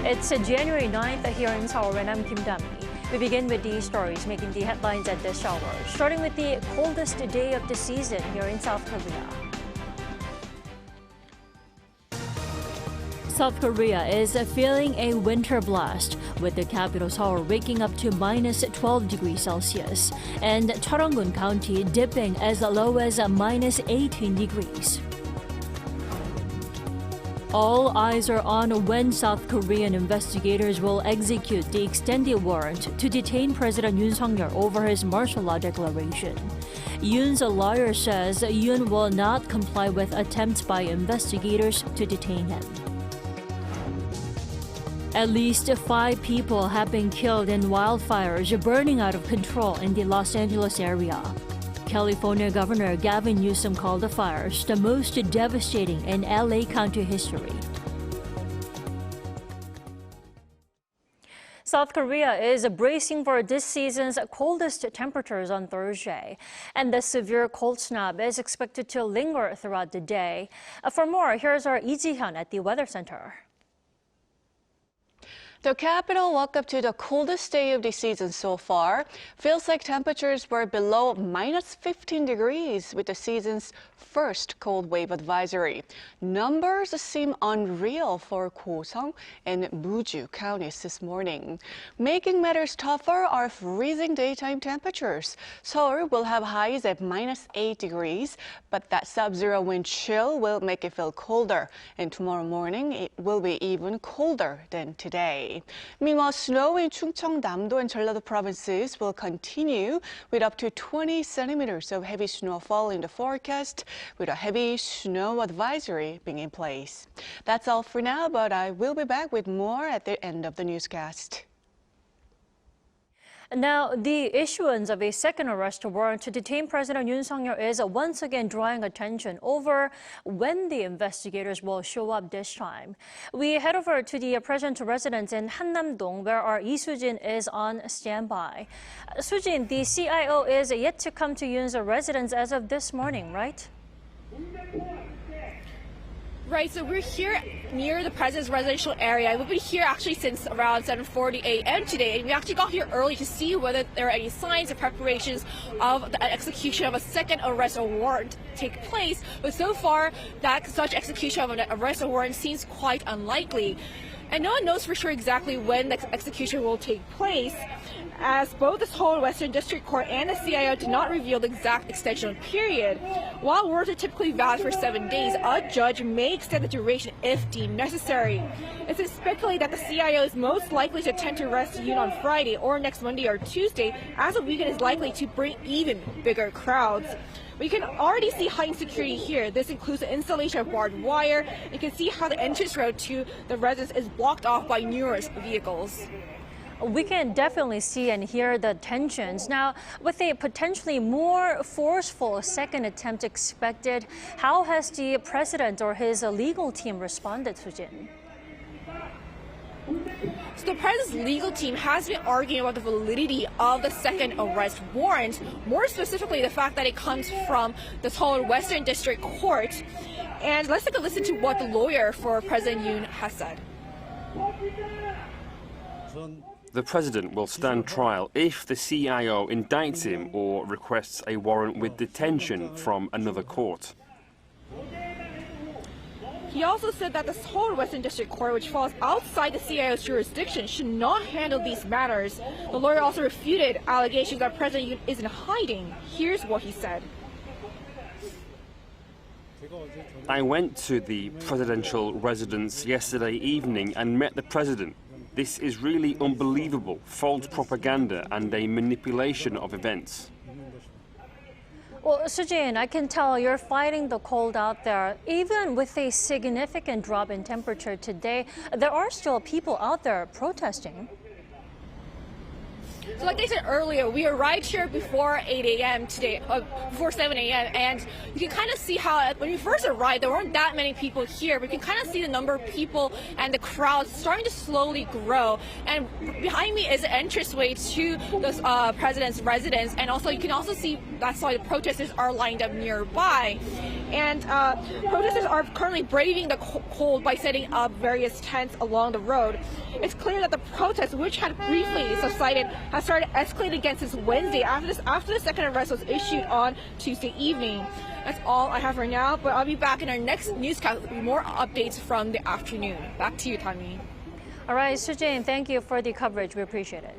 It's January 9th here in Seoul, and I'm Kim Dami. We begin with these stories making the headlines at this hour, starting with the coldest day of the season here in South Korea. South Korea is feeling a winter blast, with the capital Seoul waking up to minus 12 degrees Celsius, and Cheollgam County dipping as low as minus 18 degrees. All eyes are on when South Korean investigators will execute the extended warrant to detain President Yoon Suk-yeol over his martial law declaration. Yoon's lawyer says Yoon will not comply with attempts by investigators to detain him. At least 5 people have been killed in wildfires burning out of control in the Los Angeles area. California Governor Gavin Newsom called the fires the most devastating in LA County history. South Korea is bracing for this season's coldest temperatures on Thursday, and the severe cold snap is expected to linger throughout the day. For more, here's our Lee Ji-hyun at the Weather Center. The capital woke up to the coldest day of the season so far. Feels like temperatures were below minus 15 degrees with the season's first cold wave advisory. Numbers seem unreal for Gosong and Muju counties this morning. Making matters tougher are freezing daytime temperatures. Seoul will have highs at minus 8 degrees, but that sub-zero wind chill will make it feel colder. And tomorrow morning, it will be even colder than today. Meanwhile, snow in Chungcheongnam-do and Jeolla-do provinces will continue with up to 20 centimeters of heavy snowfall in the forecast, with a heavy snow advisory being in place. That's all for now, but I will be back with more at the end of the newscast. Now, the issuance of a second arrest warrant to detain President Yoon Suk-yeol is once again drawing attention over when the investigators will show up this time. We head over to the president's residence in Hannam-dong, where our Lee Soo-jin is on standby. Soo-jin, the CIO is yet to come to Yoon's residence as of this morning, right? Right, so we're here near the president's residential area. We've been here actually since around 7:40 a.m. today, and we actually got here early to see whether there are any signs or preparations of the execution of a second arrest warrant take place. But so far, that such execution of an arrest warrant seems quite unlikely. And no one knows for sure exactly when the execution will take place, as both the Seoul Western District Court and the CIO did not reveal the exact extension period. While warrants are typically valid for 7 days, a judge may extend the duration if deemed necessary. It's speculated that the CIO is most likely to attempt to arrest Yoon on Friday or next Monday or Tuesday, as the weekend is likely to bring even bigger crowds. We can already see heightened security here. This includes the installation of barbed wire. You can see how the entrance road to the residence is blocked off by numerous vehicles. We can definitely see and hear the tensions. Now, with a potentially more forceful second attempt expected, how has the president or his legal team responded, Soo-jin? So the president's legal team has been arguing about the validity of the second arrest warrant, more specifically the fact that it comes from the Seoul Western District Court. And let's take a listen to what the lawyer for President Yoon has said. The president will stand trial if the CIO indicts him or requests a warrant with detention from another court. He also said that the Seoul Western District Court, which falls outside the CIO's jurisdiction, should not handle these matters. The lawyer also refuted allegations that President Yoon is in hiding. Here's what he said. I went to the presidential residence yesterday evening and met the president. This is really unbelievable, false propaganda and a manipulation of events. Well, Soo-jin, I can tell you're fighting the cold out there. Even with a significant drop in temperature today, there are still people out there protesting. So like I said earlier, we arrived here before 8 a.m. today, before 7 a.m. And you can kind of see how when we first arrived, there weren't that many people here. But you can kind of see the number of people and the crowd starting to slowly grow. And behind me is the entranceway to the president's residence. And also you can also see that's why the protesters are lined up nearby. And protesters are currently braving the cold by setting up various tents along the road. It's clear that the protest, which had briefly subsided, has started escalating again since Wednesday after the second arrest was issued on Tuesday evening. That's all I have for now, but I'll be back in our next newscast with more updates from the afternoon. Back to you, Tami. All right, Sujin, thank you for the coverage. We appreciate it.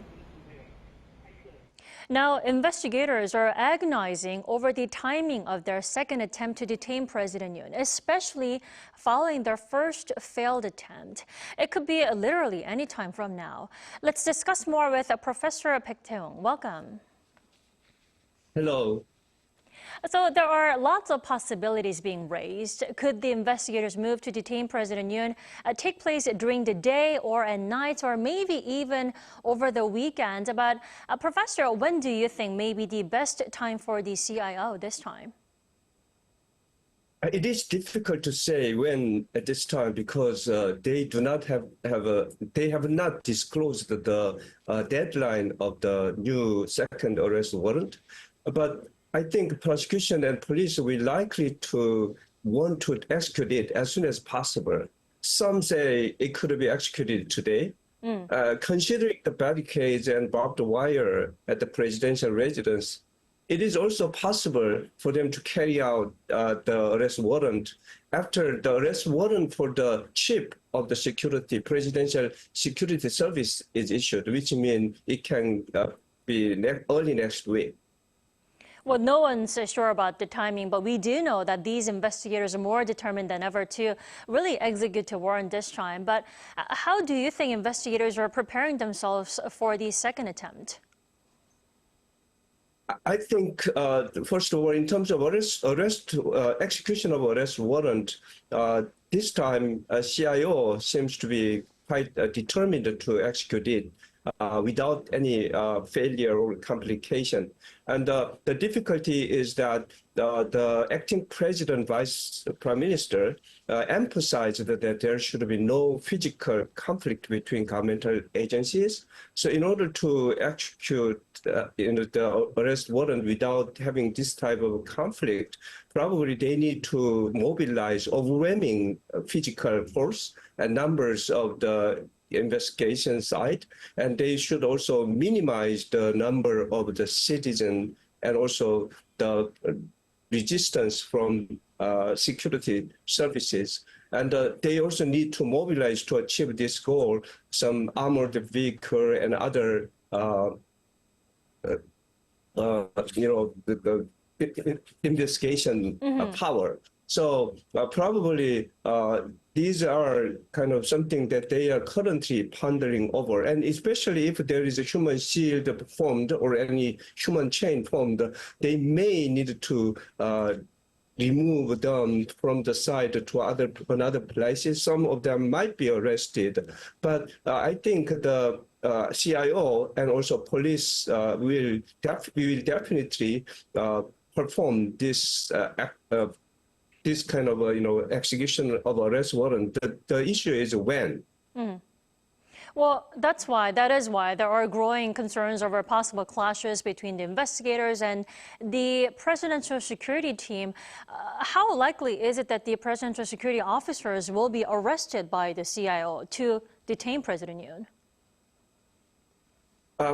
Now, investigators are agonizing over the timing of their second attempt to detain President Yoon, especially following their first failed attempt. It could be literally any time from now. Let's discuss more with Professor Baek Tae-hong. Welcome. Hello. So there are lots of possibilities being raised. Could the investigators' move to detain President Yoon take place during the day or at night, or maybe even over the weekend? But Professor, when do you think may be the best time for the CIO this time? It is difficult to say when at this time because they do not they have not disclosed the deadline of the new second arrest warrant. But I think prosecution and police will likely to want to execute it as soon as possible. Some say it could be executed today. Considering the barricades and barbed wire at the presidential residence, it is also possible for them to carry out the arrest warrant after the arrest warrant for the chief of the presidential security service is issued, which means it can be early next week. Well, no one's sure about the timing, but we do know that these investigators are more determined than ever to really execute a warrant this time. But how do you think investigators are preparing themselves for the second attempt? I think, first of all, in terms of execution of arrest warrant, this time CIO seems to be quite determined to execute it without any failure or complication. And the difficulty is that the acting president, vice prime minister, emphasized that there should be no physical conflict between governmental agencies. So in order to execute the arrest warrant without having this type of conflict, probably they need to mobilize overwhelming physical force and numbers of the investigation side, and they should also minimize the number of the citizens and also the resistance from security services. And they also need to mobilize to achieve this goal some armored vehicle and other, the investigation power. So probably these are kind of something that they are currently pondering over. And especially if there is a human shield formed or any human chain formed, they may need to remove them from the site to another places. Some of them might be arrested. But I think the CIO and also police will definitely perform this this kind of execution of arrest warrant. The issue is when. Well, that is why there are growing concerns over possible clashes between the investigators and the presidential security team. How likely is it that the presidential security officers will be arrested by the CIO to detain President Yoon?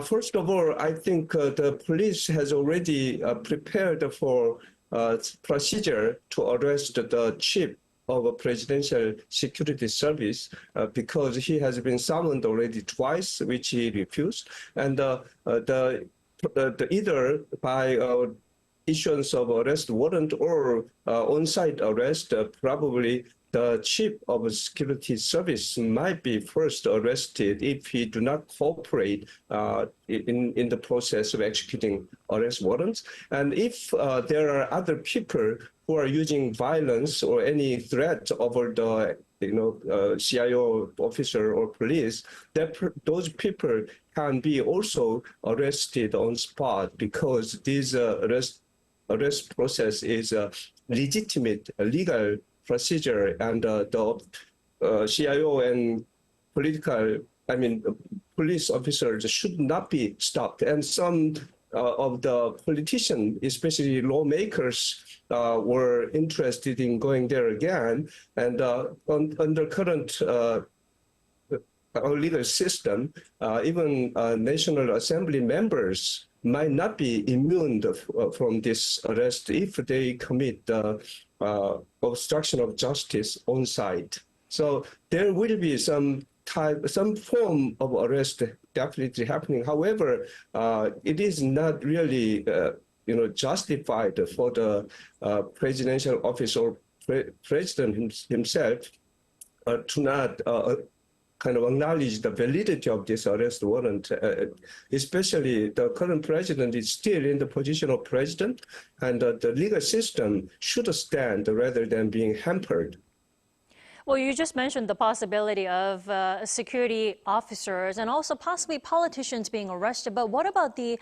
First of all, I think the police has already prepared for procedure to arrest the chief of a presidential security service because he has been summoned already twice, which he refused. And either by issuance of arrest warrant or on-site arrest, probably the chief of a security service might be first arrested if he do not cooperate in the process of executing arrest warrants. And if there are other people who are using violence or any threat over the CIO officer or police, those people can be also arrested on spot because this arrest process is a legitimate legal procedure, and the CIO and police officers should not be stopped. And some of the politicians, especially lawmakers, were interested in going there again. And under current our legal system, even National Assembly members might not be immune from this arrest if they commit obstruction of justice on site. So there will be some form of arrest definitely happening. However, it is not really justified for the presidential office or president himself to not kind of acknowledge the validity of this arrest warrant, especially the current president is still in the position of president, and the legal system should stand rather than being hampered. Well, you just mentioned the possibility of security officers and also possibly politicians being arrested. But what about the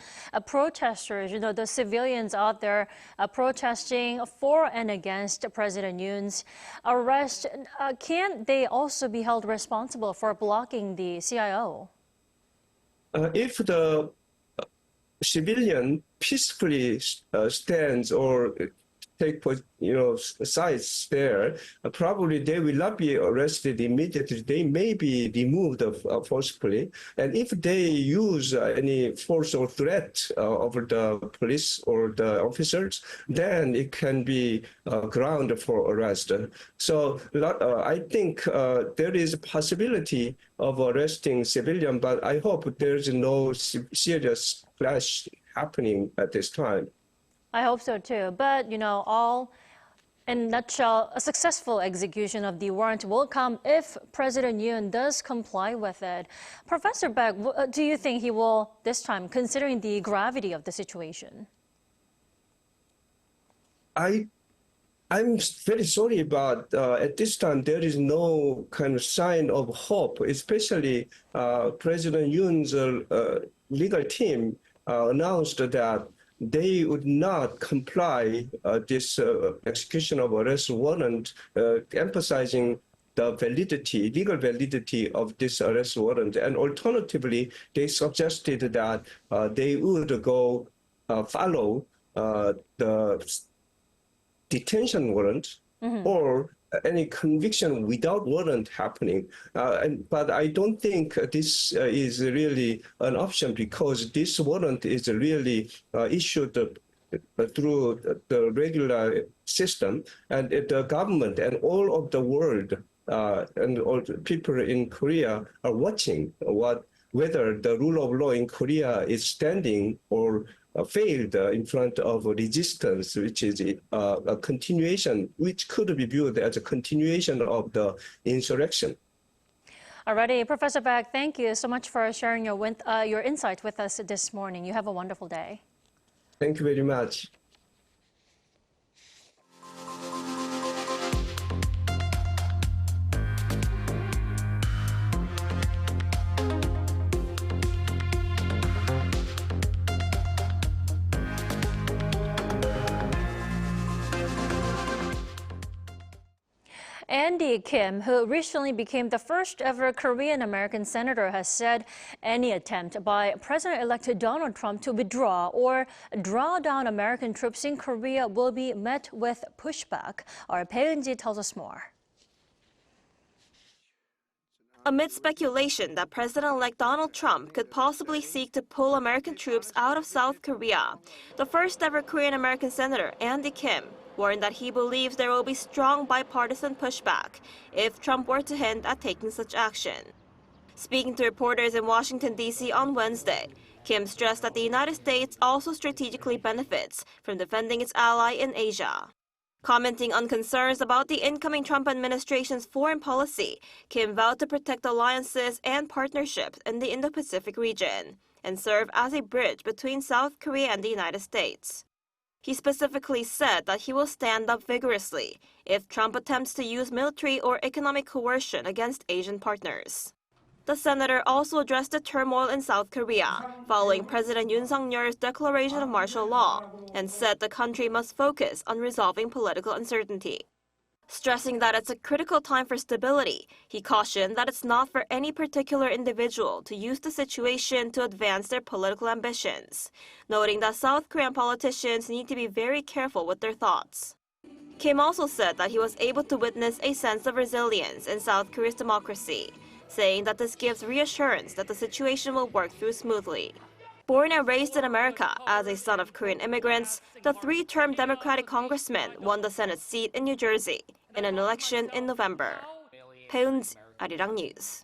protesters, the civilians out there protesting for and against President Yoon's arrest? Can they also be held responsible for blocking the CIO? If the civilian peacefully stands or take sides there, probably they will not be arrested immediately. They may be removed forcibly. And if they use any force or threat over the police or the officers, then it can be ground for arrest. So I think there is a possibility of arresting civilian, but I hope there's no serious clash happening at this time. I hope so too. But, all in a nutshell, a successful execution of the warrant will come if President Yoon does comply with it. Professor Beck, do you think he will this time, considering the gravity of the situation? I'm very sorry, but at this time there is no kind of sign of hope, especially President Yoon's legal team announced that they would not comply this execution of arrest warrant, emphasizing the legal validity of this arrest warrant. And alternatively, they suggested that they would go follow the detention warrant or any conviction without warrant happening. But I don't think this is really an option, because this warrant is really issued through the regular system, and the government and all of the world and all the people in Korea are watching whether the rule of law in Korea is standing or failed in front of resistance, which is a continuation, which could be viewed as a continuation of the insurrection. Alrighty, Professor Beck, thank you so much for sharing your insights with us this morning. You have a wonderful day. Thank you very much. Andy Kim, who recently became the first ever Korean-American senator, has said any attempt by President-elect Donald Trump to withdraw or draw down American troops in Korea will be met with pushback. Our Bae-eun-ji tells us more. Amid speculation that President-elect Donald Trump could possibly seek to pull American troops out of South Korea, the first ever Korean-American senator, Andy Kim, warned that he believes there will be strong bipartisan pushback if Trump were to hint at taking such action. Speaking to reporters in Washington, D.C. on Wednesday, Kim stressed that the United States also strategically benefits from defending its ally in Asia. Commenting on concerns about the incoming Trump administration's foreign policy, Kim vowed to protect alliances and partnerships in the Indo-Pacific region and serve as a bridge between South Korea and the United States. He specifically said that he will stand up vigorously if Trump attempts to use military or economic coercion against Asian partners. The senator also addressed the turmoil in South Korea following President Yoon Suk-yeol's declaration of martial law and said the country must focus on resolving political uncertainty. Stressing that it's a critical time for stability, he cautioned that it's not for any particular individual to use the situation to advance their political ambitions, noting that South Korean politicians need to be very careful with their thoughts. Kim also said that he was able to witness a sense of resilience in South Korea's democracy, saying that this gives reassurance that the situation will work through smoothly. Born and raised in America as a son of Korean immigrants, the three-term Democratic congressman won the Senate seat in New Jersey in an election in November. Peun's Arirang News.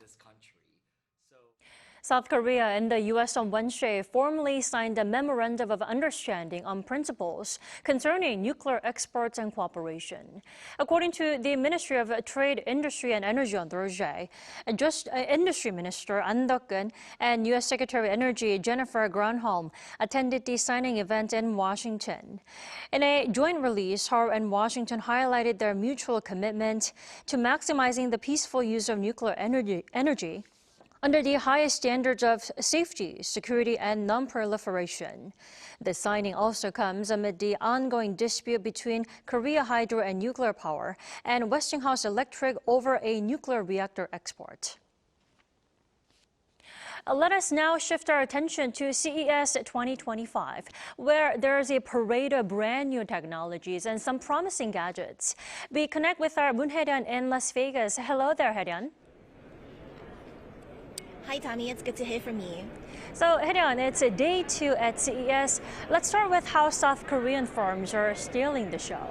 South Korea and the U.S. on Wednesday formally signed a memorandum of understanding on principles concerning nuclear exports and cooperation. According to the Ministry of Trade, Industry and Energy on Thursday, Industry Minister An Deok-keun and U.S. Secretary of Energy Jennifer Granholm attended the signing event in Washington. In a joint release, Seoul and Washington highlighted their mutual commitment to maximizing the peaceful use of nuclear energy under the highest standards of safety, security, and non-proliferation. The signing also comes amid the ongoing dispute between Korea Hydro and Nuclear Power and Westinghouse Electric over a nuclear reactor export. Let us now shift our attention to CES 2025, where there is a parade of brand new technologies and some promising gadgets. We connect with our Moon Hae-ryun in Las Vegas. Hello there, Hae-ryun. Hi, Tommy. It's good to hear from you. So, Hae-ryun, it's a day 2 at CES. Let's start with how South Korean firms are stealing the show.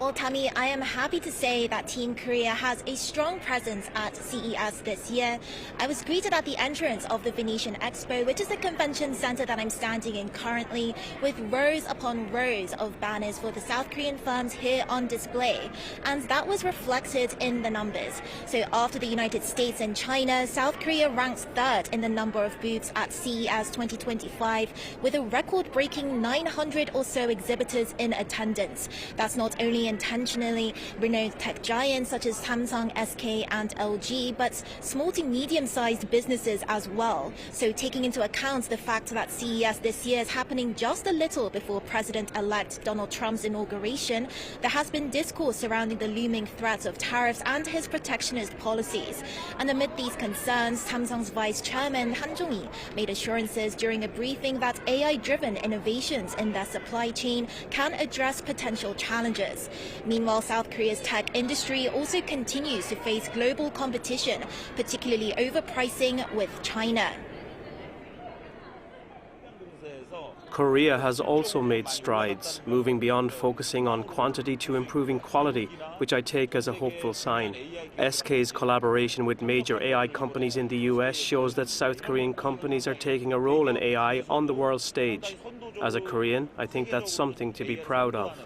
Well, Tammy, I am happy to say that Team Korea has a strong presence at CES this year. I was greeted at the entrance of the Venetian Expo, which is the convention center that I'm standing in currently, with rows upon rows of banners for the South Korean firms here on display. And that was reflected in the numbers. So after the United States and China, South Korea ranks third in the number of booths at CES 2025, with a record-breaking 900 or so exhibitors in attendance. That's not only intentionally renowned tech giants such as Samsung, SK, and LG, but small to medium-sized businesses as well. So taking into account the fact that CES this year is happening just a little before President-elect Donald Trump's inauguration, there has been discourse surrounding the looming threats of tariffs and his protectionist policies. And amid these concerns, Samsung's vice chairman Han Jong-hee made assurances during a briefing that AI-driven innovations in their supply chain can address potential challenges. Meanwhile, South Korea's tech industry also continues to face global competition, particularly overpricing with China. Korea has also made strides, moving beyond focusing on quantity to improving quality, which I take as a hopeful sign. SK's collaboration with major AI companies in the US shows that South Korean companies are taking a role in AI on the world stage. As a Korean, I think that's something to be proud of.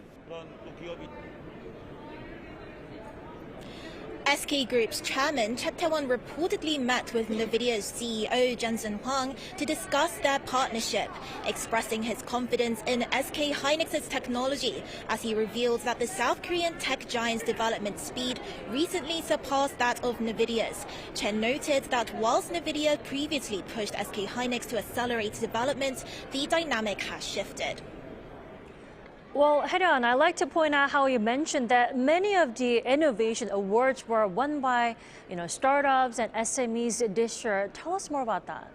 SK Group's chairman, Choi Tae-won, reportedly met with NVIDIA's CEO, Jensen Huang, to discuss their partnership, expressing his confidence in SK Hynix's technology as he revealed that the South Korean tech giant's development speed recently surpassed that of NVIDIA's. Chen noted that whilst NVIDIA previously pushed SK Hynix to accelerate development, the dynamic has shifted. Well, Hae-ryun, I'd like to point out how you mentioned that many of the innovation awards were won by, startups and SMEs this year. Tell us more about that.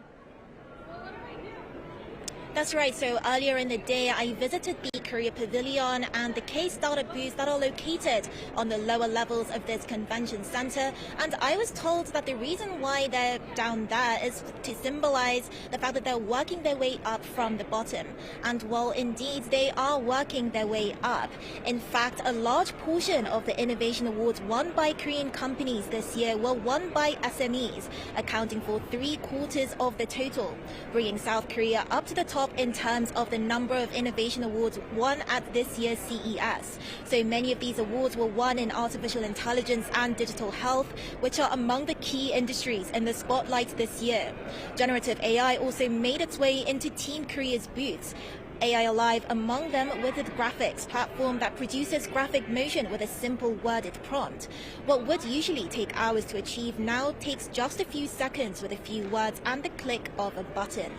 That's right. So earlier in the day, I visited the Korea Pavilion and the K-Startup booths that are located on the lower levels of this convention center. And I was told that the reason why they're down there is to symbolize the fact that they're working their way up from the bottom. And while indeed they are working their way up, in fact, a large portion of the innovation awards won by Korean companies this year were won by SMEs, accounting for 3/4 of the total, bringing South Korea up to the top in terms of the number of innovation awards won at this year's CES. So many of these awards were won in artificial intelligence and digital health, which are among the key industries in the spotlight this year. Generative AI also made its way into Team Korea's booths, AI Alive among them with its graphics platform that produces graphic motion with a simple worded prompt. What would usually take hours to achieve now takes just a few seconds with a few words and the click of a button.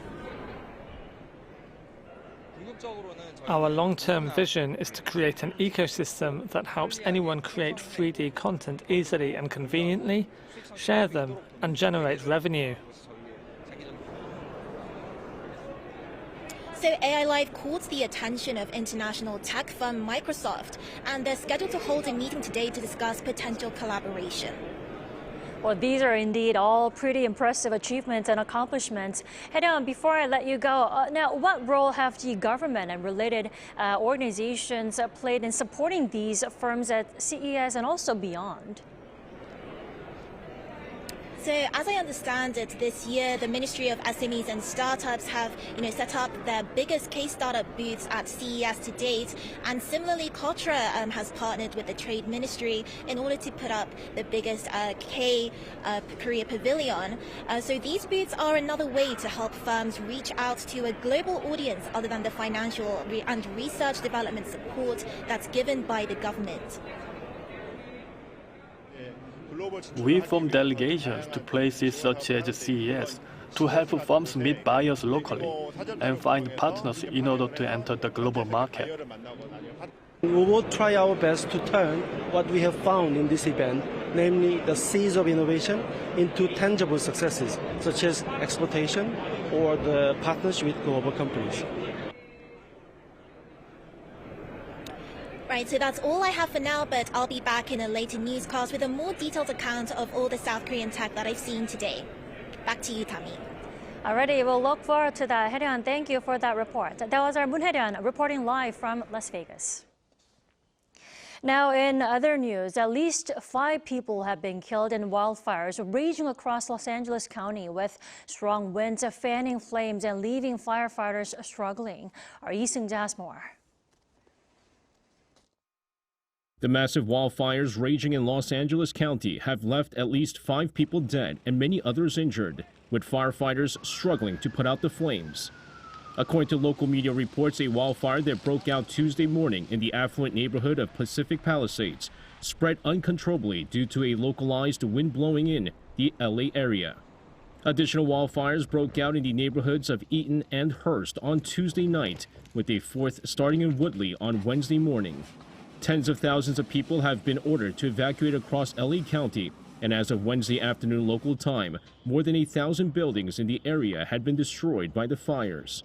Our long-term vision is to create an ecosystem that helps anyone create 3D content easily and conveniently, share them, and generate revenue. So AI Live caught the attention of international tech firm Microsoft, and they're scheduled to hold a meeting today to discuss potential collaboration. Well, these are indeed all pretty impressive achievements and accomplishments. Yoon, before I let you go, now what role have the government and related organizations played in supporting these firms at CES and also beyond? So as I understand it, this year the Ministry of SMEs and Startups have set up their biggest K-startup booths at CES to date, and similarly Kotra has partnered with the Trade Ministry in order to put up the biggest Korea pavilion. So these booths are another way to help firms reach out to a global audience other than the financial and research development support that's given by the government. We form delegations to places such as CES to help firms meet buyers locally and find partners in order to enter the global market. We will try our best to turn what we have found in this event, namely the seeds of innovation, into tangible successes, such as exportation or the partnership with global companies. Right, so that's all I have for now, but I'll be back in a later newscast with a more detailed account of all the South Korean tech that I've seen today. Back to you, Tammy. Alrighty, we'll look forward to that. Yoon, thank you for that report. That was our Moon Yoon reporting live from Las Vegas. Now, in other news, at least 5 people have been killed in wildfires raging across Los Angeles County, with strong winds fanning flames and leaving firefighters struggling. Our Lee Seung-jae has more. The massive wildfires raging in Los Angeles County have left at least 5 people dead and many others injured, with firefighters struggling to put out the flames. According to local media reports, a wildfire that broke out Tuesday morning in the affluent neighborhood of Pacific Palisades spread uncontrollably due to a localized wind blowing in the LA area. Additional wildfires broke out in the neighborhoods of Eaton and Hearst on Tuesday night, with a 4th starting in Woodley on Wednesday morning. Tens of thousands of people have been ordered to evacuate across LA County, and as of Wednesday afternoon local time, more than 1,000 buildings in the area had been destroyed by the fires.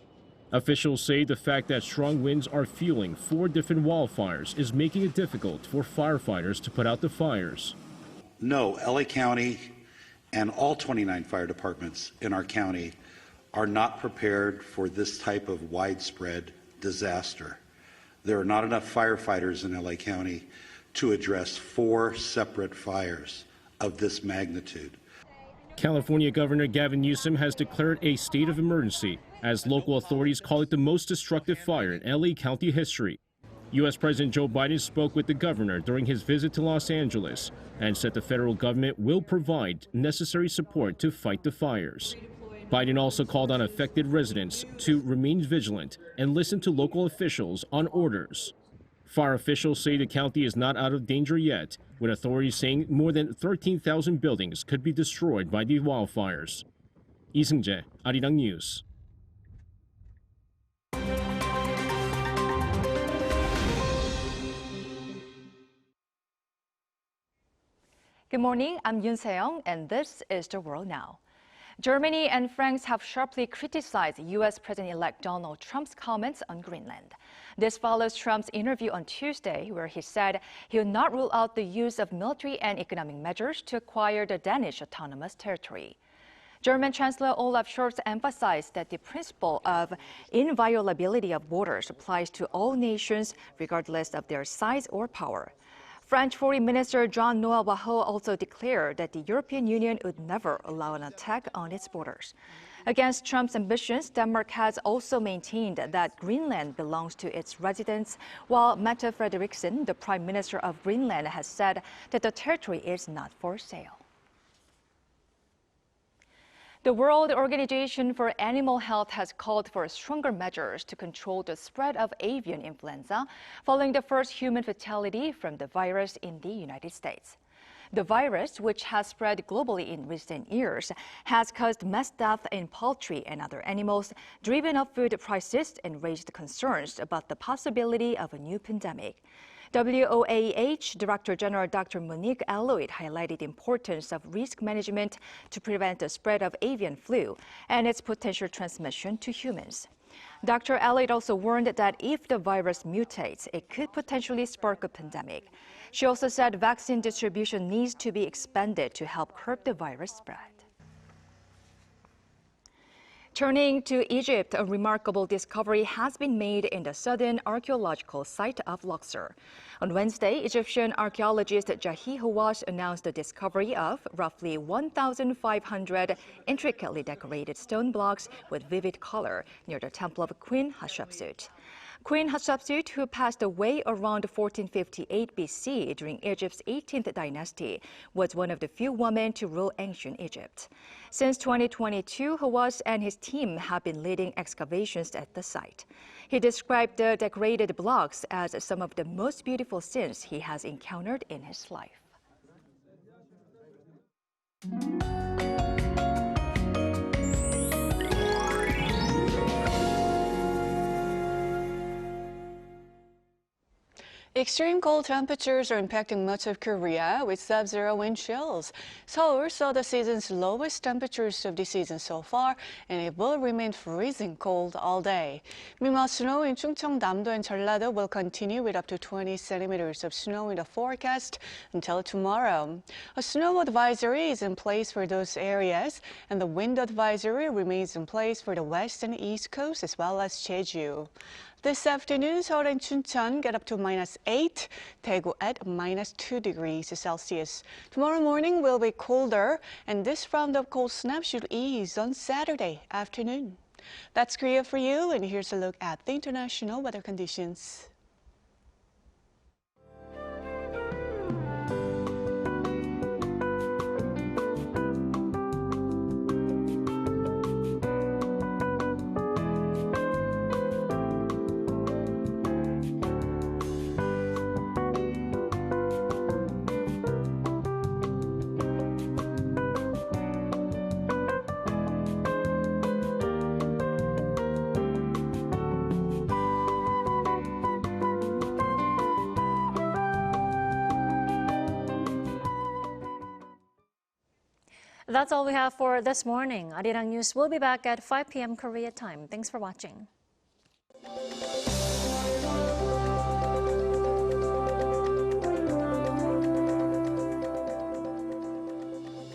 Officials say the fact that strong winds are fueling 4 different wildfires is making it difficult for firefighters to put out the fires. No, LA County and all 29 fire departments in our county are not prepared for this type of widespread disaster. There are not enough firefighters in LA County to address 4 separate fires of this magnitude. California Governor Gavin Newsom has declared a state of emergency as local authorities call it the most destructive fire in LA County history. U.S. President Joe Biden spoke with the governor during his visit to Los Angeles and said the federal government will provide necessary support to fight the fires. Biden also called on affected residents to remain vigilant and listen to local officials on orders. Fire officials say the county is not out of danger yet, with authorities saying more than 13,000 buildings could be destroyed by the wildfires. Lee Seung-jae, Arirang News. Good morning, I'm Yoon Se-young, and this is The World Now. Germany and France have sharply criticized U.S. President-elect Donald Trump's comments on Greenland. This follows Trump's interview on Tuesday, where he said he would not rule out the use of military and economic measures to acquire the Danish autonomous territory. German Chancellor Olaf Scholz emphasized that the principle of inviolability of borders applies to all nations, regardless of their size or power. French Foreign Minister Jean-Noël Barrot also declared that the European Union would never allow an attack on its borders. Against Trump's ambitions, Denmark has also maintained that Greenland belongs to its residents, while Mette Frederiksen, the Prime Minister of Greenland, has said that the territory is not for sale. The World Organization for Animal Health has called for stronger measures to control the spread of avian influenza following the first human fatality from the virus in the United States. The virus, which has spread globally in recent years, has caused mass death in poultry and other animals, driven up food prices, and raised concerns about the possibility of a new pandemic. WOAH Director General Dr. Monique Alloyd highlighted the importance of risk management to prevent the spread of avian flu and its potential transmission to humans. Dr. Alloyd also warned that if the virus mutates, it could potentially spark a pandemic. She also said vaccine distribution needs to be expanded to help curb the virus spread. Turning to Egypt, a remarkable discovery has been made in the southern archaeological site of Luxor. On Wednesday, Egyptian archaeologist Jahi Hawass announced the discovery of roughly 1,500 intricately decorated stone blocks with vivid color near the temple of Queen Hatshepsut. Queen Hatshepsut, who passed away around 1458 BC during Egypt's 18th dynasty, was one of the few women to rule ancient Egypt. Since 2022, Hawass and his team have been leading excavations at the site. He described the decorated blocks as some of the most beautiful scenes he has encountered in his life. Extreme cold temperatures are impacting much of Korea with sub-zero wind chills. Seoul saw the season's lowest temperatures of the season so far, and it will remain freezing cold all day. Meanwhile, snow in Chungcheongnam-do and Jeolla-do will continue with up to 20 centimeters of snow in the forecast until tomorrow. A snow advisory is in place for those areas, and the wind advisory remains in place for the west and east coast as well as Jeju. This afternoon, Seoul and Chuncheon get up to -8, Daegu at -2 degrees Celsius. Tomorrow morning will be colder, and this round of cold snap should ease on Saturday afternoon. That's Korea for you, and here's a look at the international weather conditions. That's all we have for this morning. Arirang News will be back at 5 p.m. Korea time. Thanks for watching.